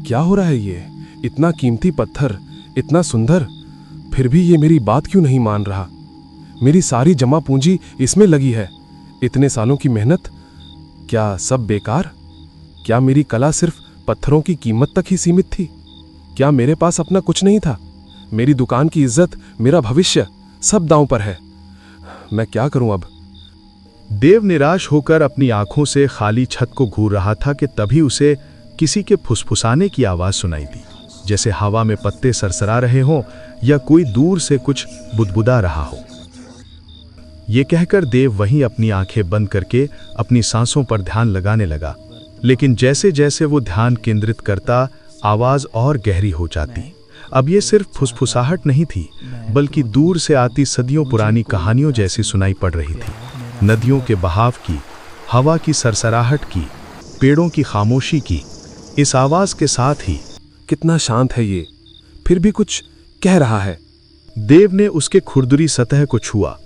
क्या हो रहा है ये? इतना कीमती पत्थर, इतना सुंदर, फिर भी ये मेरी बात क्यों नहीं मान रहा? मेरी सारी जमा पूंजी इसमें लगी है, इतने सालों की मेहनत, क्या सब बेकार? क्या मेरी कला सिर्फ पत्थरों की कीमत तक ही सीमित थी? क्या मेरे पास अपना कुछ नहीं था? मेरी दुकान की इज्जत, मेरा भविष्य, सब दांव पर है। मैं क्या करूं अब? देव निराश होकर अपनी आंखों से खाली छत को घूर रहा था कि तभी उसे किसी के फुसफुसाने की आवाज सुनाई दी, जैसे हवा में पत्ते सरसरा रहे हों या कोई दूर से कुछ बुदबुदा रहा हो। ये कहकर देव वहीं अपनी आंखें बंद करके अपनी सांसों पर ध्यान लगाने लगा, लेकिन जैसे जैसे वो ध्यान केंद्रित करता, आवाज और गहरी हो जाती। अब ये सिर्फ फुसफुसाहट नहीं थी, बल्कि दूर से आती सदियों पुरानी कहानियों जैसी सुनाई पड़ रही थी। नदियों के बहाव की, हवा की सरसराहट की, पेड़ों की खामोशी की। इस आवाज के साथ ही कितना शांत है ये, फिर भी कुछ कह रहा है। देव ने उसके खुरदुरी सतह को छुआ।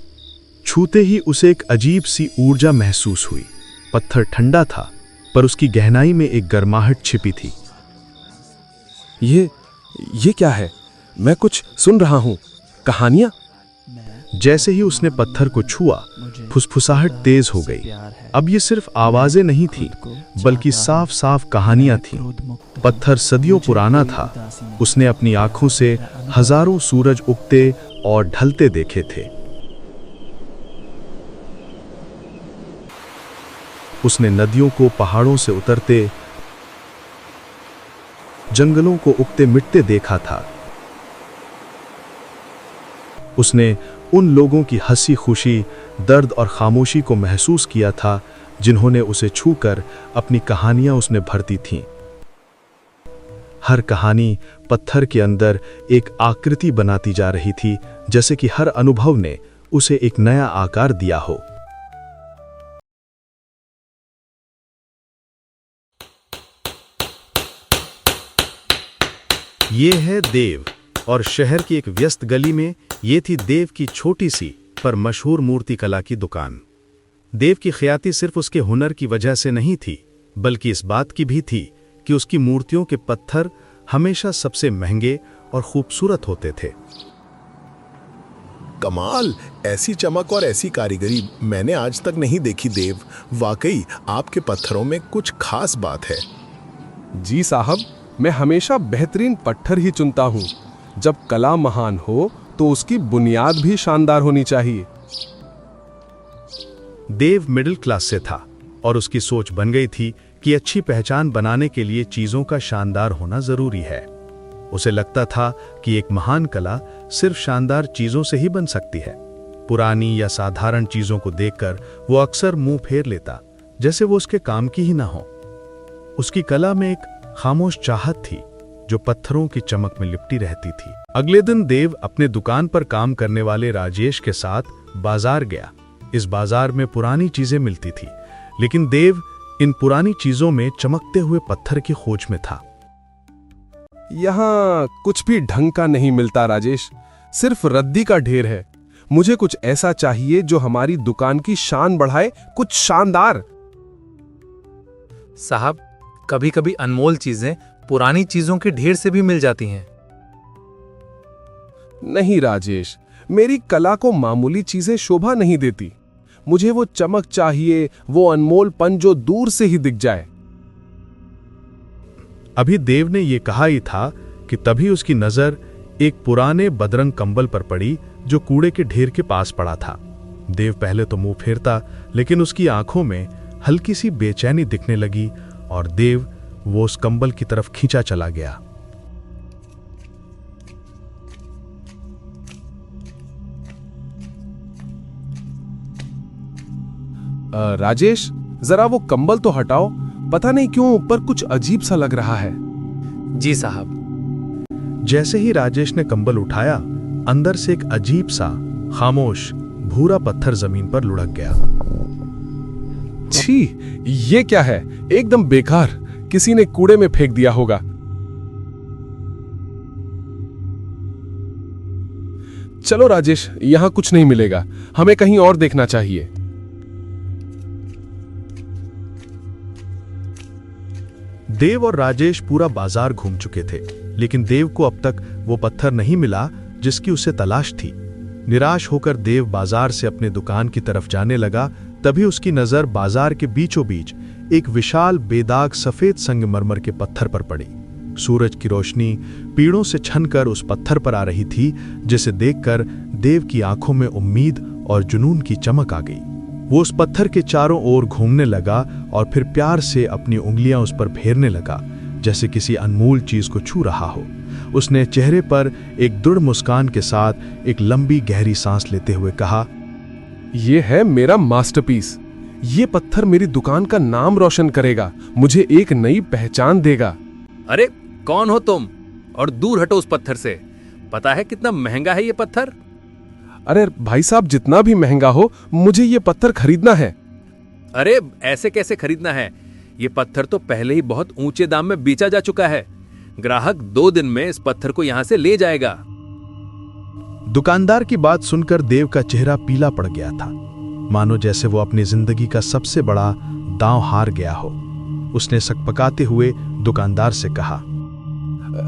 छूते ही उसे एक अजीब सी ऊर्जा महसूस हुई। पत्थर ठंडा था, पर उसकी गहराई में एक गर्माहट छिपी थी। ये क्या है? मैं कुछ सुन रहा हूं, कहानियां। जैसे ही उसने पत्थर को छुआ, फुसफुसाहट तेज हो गई। अब ये सिर्फ आवाजें नहीं थी, बल्कि साफ साफ कहानियां थीं। पत्थर सदियों पुराना था। उसने अपनी आंखों से हजारों सूरज उगते और ढलते देखे थे। उसने नदियों को पहाड़ों से उतरते, जंगलों को उगते मिटते देखा था। उसने उन लोगों की हंसी खुशी, दर्द और खामोशी को महसूस किया था जिन्होंने उसे छूकर अपनी कहानियां उसने भरती थीं। हर कहानी पत्थर के अंदर एक आकृति बनाती जा रही थी, जैसे कि हर अनुभव ने उसे एक नया आकार दिया हो। ये है देव, और शहर की एक व्यस्त गली में ये थी देव की छोटी सी पर मशहूर मूर्ति कला की दुकान। देव की ख्याति सिर्फ उसके हुनर की वजह से नहीं थी, बल्कि इस बात की भी थी कि उसकी मूर्तियों के पत्थर हमेशा सबसे महंगे और खूबसूरत होते थे। कमाल, ऐसी चमक और ऐसी कारीगरी मैंने आज तक नहीं देखी देव। वाकई आपके पत्थरों में कुछ खास बात है। जी साहब, मैं हमेशा बेहतरीन पत्थर ही चुनता हूँ। जब कला महान हो तो उसकी बुनियाद भी शानदार होनी चाहिए। देव मिडिल क्लास से था और उसकी सोच बन गई थी कि अच्छी पहचान बनाने के लिए चीजों का शानदार होना जरूरी है। उसे लगता था कि एक महान कला सिर्फ शानदार चीजों से ही बन सकती है। पुरानी या साधारण चीजों को देखकर वो अक्सर मुंह फेर लेता, जैसे वो उसके काम की ही ना हो। उसकी कला में एक खामोश चाहत थी जो पत्थरों की चमक में लिपटी रहती थी। अगले दिन देव अपने दुकान पर काम करने वाले राजेश के साथ बाजार गया। इस बाजार में पुरानी चीजें मिलती थी, लेकिन देव इन पुरानी चीजों में चमकते हुए पत्थर की खोज में था। यहाँ कुछ भी ढंग का नहीं मिलता राजेश, सिर्फ रद्दी का ढेर है। मुझे कुछ ऐसा चाहिए जो हमारी दुकान की शान बढ़ाए, कुछ शानदार। साहब, कभी कभी अनमोल चीजें पुरानी चीजों के ढेर से भी मिल जाती हैं। नहीं राजेश, मेरी कला को मामूली चीजें शोभा नहीं देती। मुझे वो चमक चाहिए, वो अनमोलपन जो दूर से ही दिख जाए। अभी देव ने ये कहा ही था कि तभी उसकी नजर एक पुराने बदरंग कंबल पर पड़ी जो कूड़े के ढेर के पास पड़ा था। देव पहले तो मुंह फेरता, लेकिन उसकी आंखों में हल्की सी बेचैनी दिखने लगी और देव वो उस कंबल की तरफ खींचा चला गया। राजेश, जरा वो कंबल तो हटाओ, पता नहीं क्यों ऊपर कुछ अजीब सा लग रहा है। जी साहब। जैसे ही राजेश ने कंबल उठाया, अंदर से एक अजीब सा खामोश भूरा पत्थर जमीन पर लुढ़क गया। छी, ये क्या है? एकदम बेकार, किसी ने कूड़े में फेंक दिया होगा। चलो राजेश, यहां कुछ नहीं मिलेगा, हमें कहीं और देखना चाहिए। देव और राजेश पूरा बाजार घूम चुके थे, लेकिन देव को अब तक वो पत्थर नहीं मिला जिसकी उसे तलाश थी। निराश होकर देव बाजार से अपने दुकान की तरफ जाने लगा। तभी उसकी नजर बाजार के बीचों बीच एक विशाल बेदाग सफेद संगमरमर के पत्थर पर पड़ी। सूरज की रोशनी पीड़ों से छनकर उस पत्थर पर आ रही थी, जिसे देखकर देव की आंखों में उम्मीद और जुनून की चमक आ गई। वो उस पत्थर के चारों ओर घूमने लगा और फिर प्यार से अपनी उंगलियां उस पर फेरने लगा, जैसे किसी अनमोल चीज को छू रहा हो। उसने चेहरे पर एक दृढ़ मुस्कान के साथ एक लंबी गहरी सांस लेते हुए कहा, ये है मेरा मास्टरपीस। ये पत्थर मेरी दुकान का नाम रोशन करेगा, मुझे एक नई पहचान देगा। अरे कौन हो तुम? और दूर हटो उस पत्थर से। पता है कितना महंगा है ये पत्थर? अरे भाई साहब, जितना भी महंगा हो, मुझे ये पत्थर खरीदना है। अरे ऐसे कैसे खरीदना है? ये पत्थर तो पहले ही बहुत ऊंचे दाम में बेचा जा चुका है। ग्राहक 2 दिन में इस पत्थर को यहां से ले जाएगा। दुकानदार की बात सुनकर देव का चेहरा पीला पड़ गया था, मानो जैसे वो अपनी जिंदगी का सबसे बड़ा दांव हार गया हो। उसने सकपकाते हुए दुकानदार से कहा,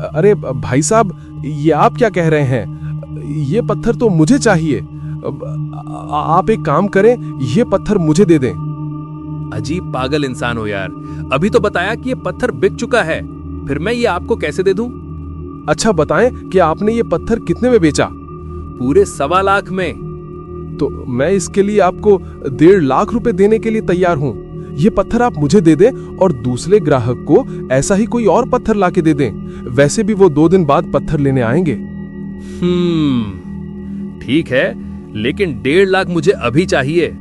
अरे भाई साहब, ये आप क्या कह रहे हैं? ये पत्थर तो मुझे चाहिए। आप एक काम करें, ये पत्थर मुझे दे दें। अजीब पागल इंसान हो यार। अभी तो बताया कि ये पत्थर बिक चुका है, फिर मैं ये आपको कैसे दे दूं? अच्छा बताएं कि आपने ये पत्थर कितने में बेचा? पूरे 1.25 लाख में। तो मैं इसके लिए आपको 1.5 लाख रुपए देने के लिए तैयार हूं। ये पत्थर आप मुझे दे दें और दूसरे ग्राहक को ऐसा ही कोई और पत्थर लाके दे दें। वैसे भी वो 2 दिन बाद पत्थर लेने आएंगे। ठीक है, लेकिन 1.5 लाख मुझे अभी चाहिए।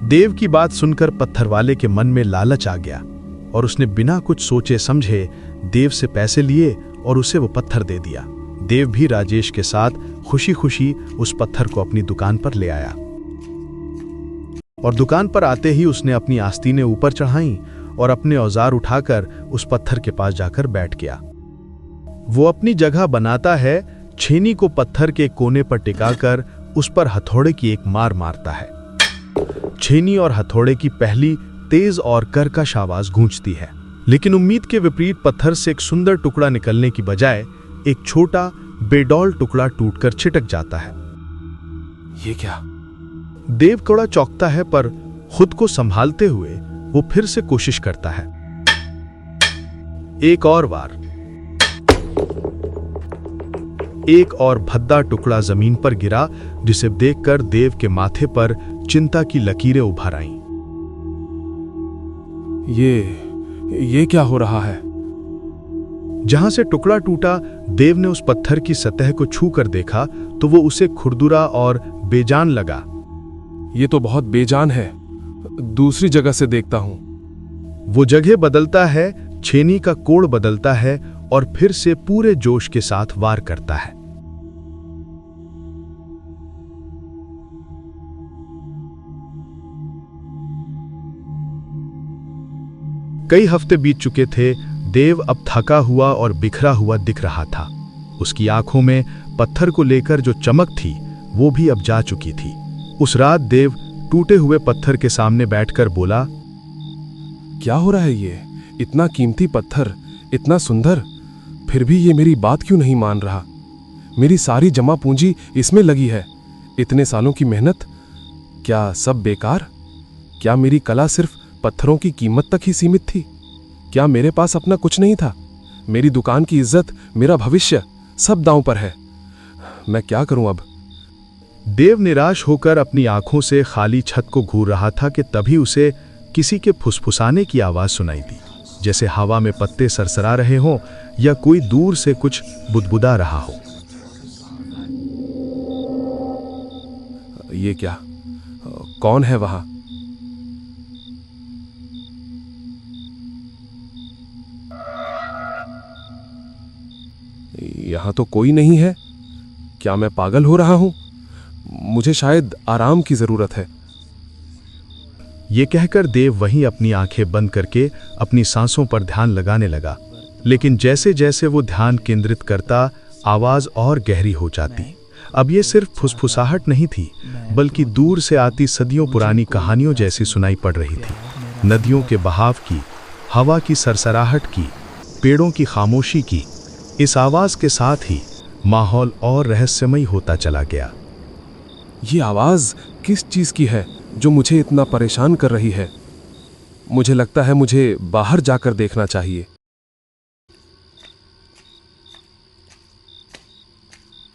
देव की बात सुनकर पत्थरवाले के मन में लालच आ गया और उसने बिना कुछ सोचे समझे देव से पैसे लिए और उसे वो पत्थर दे दिया। देव भी राजेश के साथ खुशी खुशी उस पत्थर को अपनी दुकान पर ले आया और दुकान पर आते ही उसने अपनी आस्तीनें ऊपर चढ़ाईं और अपने औजार उठाकर उस पत्थर के पास जाकर बैठ गया। वो अपनी जगह बनाता है, छेनी को पत्थर के कोने पर टिकाकर उस पर हथौड़े की एक मार मारता है। छेनी और हथौड़े की पहली तेज और कर्कश आवाज गूंजती है, लेकिन उम्मीद के विपरीत पत्थर से एक सुंदर टुकड़ा निकलने की बजाय एक छोटा बेडौल टुकड़ा टूटकर छिटक जाता है। ये क्या? देव थोड़ा चौंकता है, पर खुद को संभालते हुए वो फिर से कोशिश करता है। एक और बार एक और भद्दा टुकड़ा जमीन पर गिरा, जिसे देखकर देव के माथे पर चिंता की लकीरें उभर आईं। ये क्या हो रहा है? जहां से टुकड़ा टूटा, देव ने उस पत्थर की सतह को छू कर देखा तो वो उसे खुरदुरा और बेजान लगा। ये तो बहुत बेजान है, दूसरी जगह से देखता हूं। वो जगह बदलता है, छेनी का कोण बदलता है और फिर से पूरे जोश के साथ वार करता है। कई हफ्ते बीत चुके थे। देव अब थका हुआ और बिखरा हुआ दिख रहा था। उसकी आंखों में पत्थर को लेकर जो चमक थी वो भी अब जा चुकी थी। उस रात देव टूटे हुए पत्थर के सामने बैठकर बोला, क्या हो रहा है ये? इतना कीमती पत्थर, इतना सुंदर, फिर भी ये मेरी बात क्यों नहीं मान रहा? मेरी सारी जमा पूंजी इसमें लगी है। इतने सालों की मेहनत, क्या सब बेकार? क्या मेरी कला सिर्फ पत्थरों की कीमत तक ही सीमित थी? क्या मेरे पास अपना कुछ नहीं था? मेरी दुकान की इज्जत, मेरा भविष्य, सब दांव पर है। मैं क्या करूं अब? देव निराश होकर अपनी आंखों से खाली छत को घूर रहा था कि तभी उसे किसी के फुसफुसाने की आवाज सुनाई दी, जैसे हवा में पत्ते सरसरा रहे हों या कोई दूर से कुछ बुदबुदा रहा हो। ये क्या? कौन है वहां? यहां तो कोई नहीं है। क्या मैं पागल हो रहा हूं? मुझे शायद आराम की जरूरत है। ये कहकर देव वहीं अपनी आंखें बंद करके अपनी सांसों पर ध्यान लगाने लगा, लेकिन जैसे जैसे वो ध्यान केंद्रित करता, आवाज और गहरी हो जाती। अब ये सिर्फ फुसफुसाहट नहीं थी, बल्कि दूर से आती सदियों पुरानी कहानियों जैसी सुनाई पड़ रही थी। नदियों के बहाव की, हवा की सरसराहट की, पेड़ों की खामोशी की। इस आवाज के साथ ही माहौल और रहस्यमयी होता चला गया। ये आवाज किस चीज की है जो मुझे इतना परेशान कर रही है? मुझे लगता है मुझे बाहर जाकर देखना चाहिए।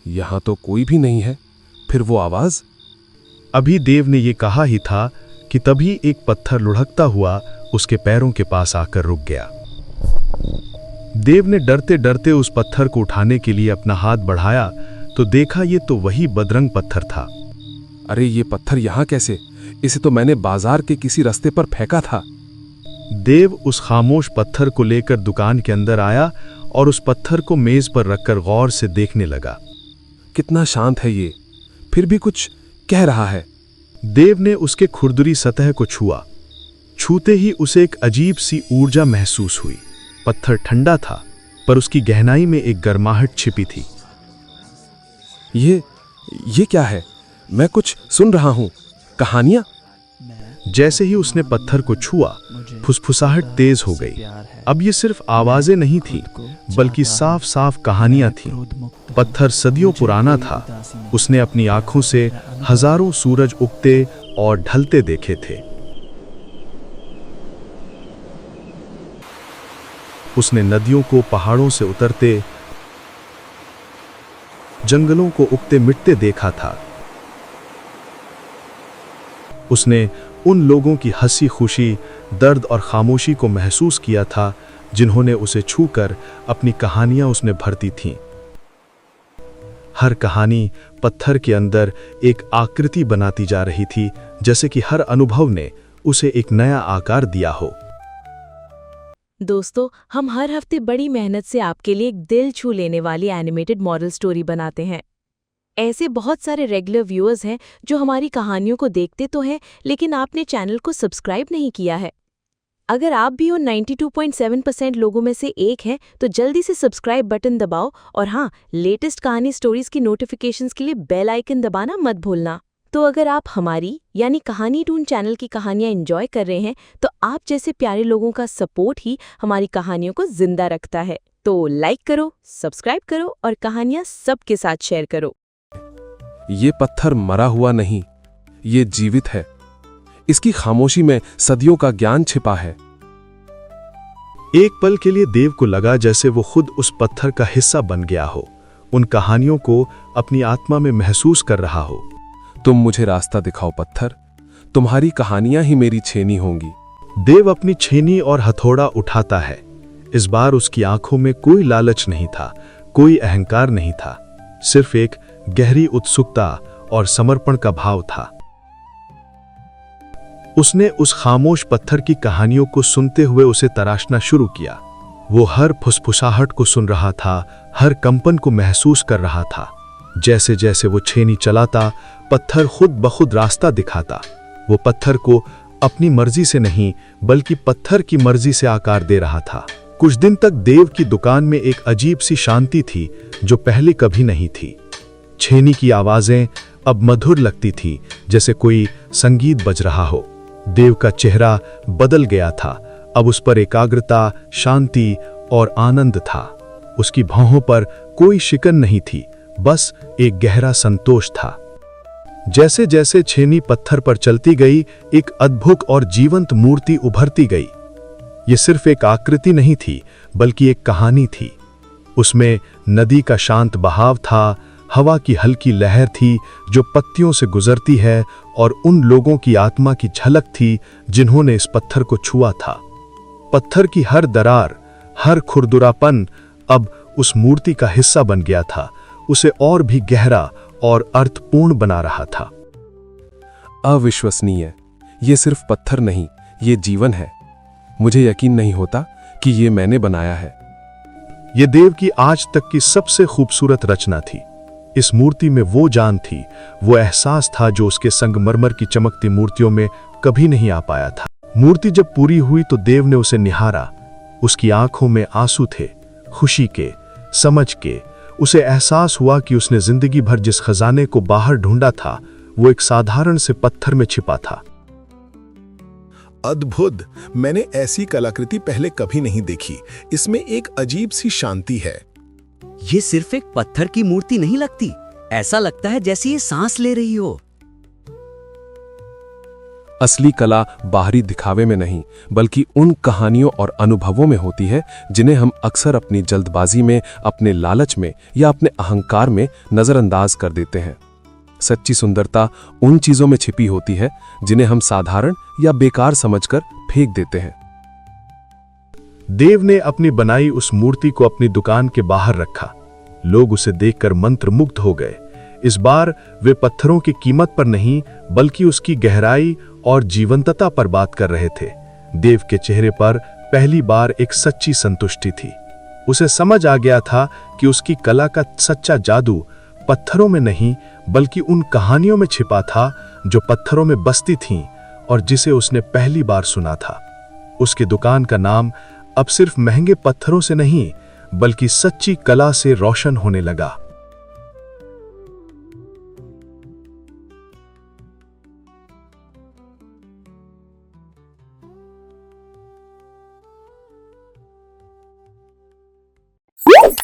यहां तो कोई भी नहीं है, फिर वो आवाज? अभी देव ने ये कहा ही था कि तभी एक पत्थर लुढ़कता हुआ उसके पैरों के पास आकर रुक गया। देव ने डरते डरते उस पत्थर को उठाने के लिए अपना हाथ बढ़ाया तो देखा ये तो वही बदरंग पत्थर था। अरे ये पत्थर यहां कैसे? इसे तो मैंने बाजार के किसी रास्ते पर फेंका था। देव उस खामोश पत्थर को लेकर दुकान के अंदर आया और उस पत्थर को मेज पर रखकर गौर से देखने लगा। कितना शांत है ये, फिर भी कुछ कह रहा है। देव ने उसके खुरदुरी सतह को छुआ। छूते ही उसे एक अजीब सी ऊर्जा महसूस हुई। पत्थर ठंडा था, पर उसकी गहराई में एक गर्माहट छिपी थी। ये क्या है? मैं कुछ सुन रहा हूं। कहानियां? जैसे ही उसने पत्थर को छुआ, फुसफुसाहट तेज हो गई। अब ये सिर्फ आवाजें नहीं थी, बल्कि साफ साफ कहानियां थीं। पत्थर सदियों पुराना था। उसने अपनी आंखों से हजारों सूरज उगते और ढलते देखे थे। उसने नदियों को पहाड़ों से उतरते, जंगलों को उगते मिटते देखा था। उसने उन लोगों की हंसी खुशी, दर्द और खामोशी को महसूस किया था जिन्होंने उसे छूकर अपनी कहानियां उसमें भरती थीं। हर कहानी पत्थर के अंदर एक आकृति बनाती जा रही थी, जैसे कि हर अनुभव ने उसे एक नया आकार दिया हो। दोस्तों, हम हर हफ्ते बड़ी मेहनत से आपके लिए एक दिल छू लेने वाली एनिमेटेड मॉरल स्टोरी बनाते हैं। ऐसे बहुत सारे रेगुलर व्यूअर्स हैं जो हमारी कहानियों को देखते तो हैं, लेकिन आपने चैनल को सब्सक्राइब नहीं किया है। अगर आप भी उन 92.7% लोगों में से एक हैं, तो जल्दी से सब्सक्राइब बटन दबाओ और हाँ, लेटेस्ट कहानी स्टोरीज की नोटिफिकेशंस के लिए बेल आइकन दबाना मत भूलना। तो अगर आप हमारी यानी कहानी टून चैनल की कहानियां एंजॉय कर रहे हैं, तो आप जैसे प्यारे लोगों का सपोर्ट ही हमारी कहानियों को जिंदा रखता है। तो लाइक करो, सब्सक्राइब करो और कहानियां सबके साथ शेयर करो। ये पत्थर मरा हुआ नहीं, ये जीवित है। इसकी खामोशी में सदियों का ज्ञान छिपा है। एक पल के लिए देव को लगा जैसे वो खुद उस पत्थर का हिस्सा बन गया हो, उन कहानियों को अपनी आत्मा में महसूस कर रहा हो। तुम मुझे रास्ता दिखाओ पत्थर, तुम्हारी कहानियां ही मेरी छेनी होंगी। देव अपनी छेनी और हथौड़ा उठाता है। इस बार उसकी आंखों में कोई लालच नहीं था, कोई अहंकार नहीं था, सिर्फ एक गहरी उत्सुकता और समर्पण का भाव था। उसने उस खामोश पत्थर की कहानियों को सुनते हुए उसे तराशना शुरू किया। वो हर फुसफुसाहट को सुन रहा था, हर कंपन को महसूस कर रहा था। जैसे जैसे वो छेनी चलाता, पत्थर खुद ब खुद रास्ता दिखाता। वो पत्थर को अपनी मर्जी से नहीं, बल्कि पत्थर की मर्जी से आकार दे रहा था। कुछ दिन तक देव की दुकान में एक अजीब सी शांति थी जो पहले कभी नहीं थी। छेनी की आवाजें अब मधुर लगती थी, जैसे कोई संगीत बज रहा हो। देव का चेहरा बदल गया था। अब उस पर एकाग्रता, शांति और आनंद था। उसकी भौहों पर कोई शिकन नहीं थी, बस एक गहरा संतोष था। जैसे जैसे छेनी पत्थर पर चलती गई, एक अद्भुत और जीवंत मूर्ति उभरती गई। ये सिर्फ एक आकृति नहीं थी, बल्कि एक कहानी थी। उसमें नदी का शांत बहाव था, हवा की हल्की लहर थी जो पत्तियों से गुजरती है, और उन लोगों की आत्मा की झलक थी जिन्होंने इस पत्थर को छुआ था। पत्थर की हर दरार, हर खुरदुरापन अब उस मूर्ति का हिस्सा बन गया था, उसे और भी गहरा और अर्थपूर्ण बना रहा था। अविश्वसनीय, ये सिर्फ पत्थर नहीं, ये जीवन है। मुझे यकीन नहीं होता कि ये मैंने बनाया है। ये देव की आज तक की सबसे खूबसूरत रचना थी। इस मूर्ति में वो जान थी, वो एहसास था जो उसके संगमरमर की चमकती मूर्तियों में कभी नहीं आ पाया था। मूर्ति जब पूरी हुई तो देव ने उसे निहारा। उसकी आंखों में आंसू थे, खुशी के, समझ के। उसे एहसास हुआ कि उसने जिंदगी भर जिस खजाने को बाहर ढूंढा था, वो एक साधारण से पत्थर में छिपा था। अद्भुत। मैंने ऐसी कलाकृति पहले कभी नहीं देखी। इसमें एक अजीब सी शांति है। ये सिर्फ एक पत्थर की मूर्ति नहीं लगती, ऐसा लगता है जैसे ये सांस ले रही हो। असली कला बाहरी दिखावे में नहीं, बल्कि उन कहानियों और अनुभवों में होती है जिन्हें हम अक्सर अपनी जल्दबाजी में, अपने लालच में या अपने अहंकार में नजरअंदाज कर देते हैं। सच्ची सुंदरता उन चीजों में छिपी होती है जिन्हें हम साधारण या बेकार समझकर फेंक देते हैं। देव ने अपनी बनाई उस मूर्ति को अपनी दुकान के बाहर रखा। लोग उसे देखकर मंत्रमुग्ध हो गए। इस बार वे पत्थरों की कीमत पर नहीं, बल्कि उसकी गहराई और जीवंतता पर बात कर रहे थे। देव के चेहरे पर पहली बार एक सच्ची संतुष्टि थी। उसे समझ आ गया था कि उसकी कला का सच्चा जादू पत्थरों में नहीं, बल्कि उन कहानियों में छिपा था जो पत्थरों में बसती थीं और जिसे उसने पहली बार सुना था। उसकी दुकान का नाम अब सिर्फ महंगे पत्थरों से नहीं, बल्कि सच्ची कला से रोशन होने लगा।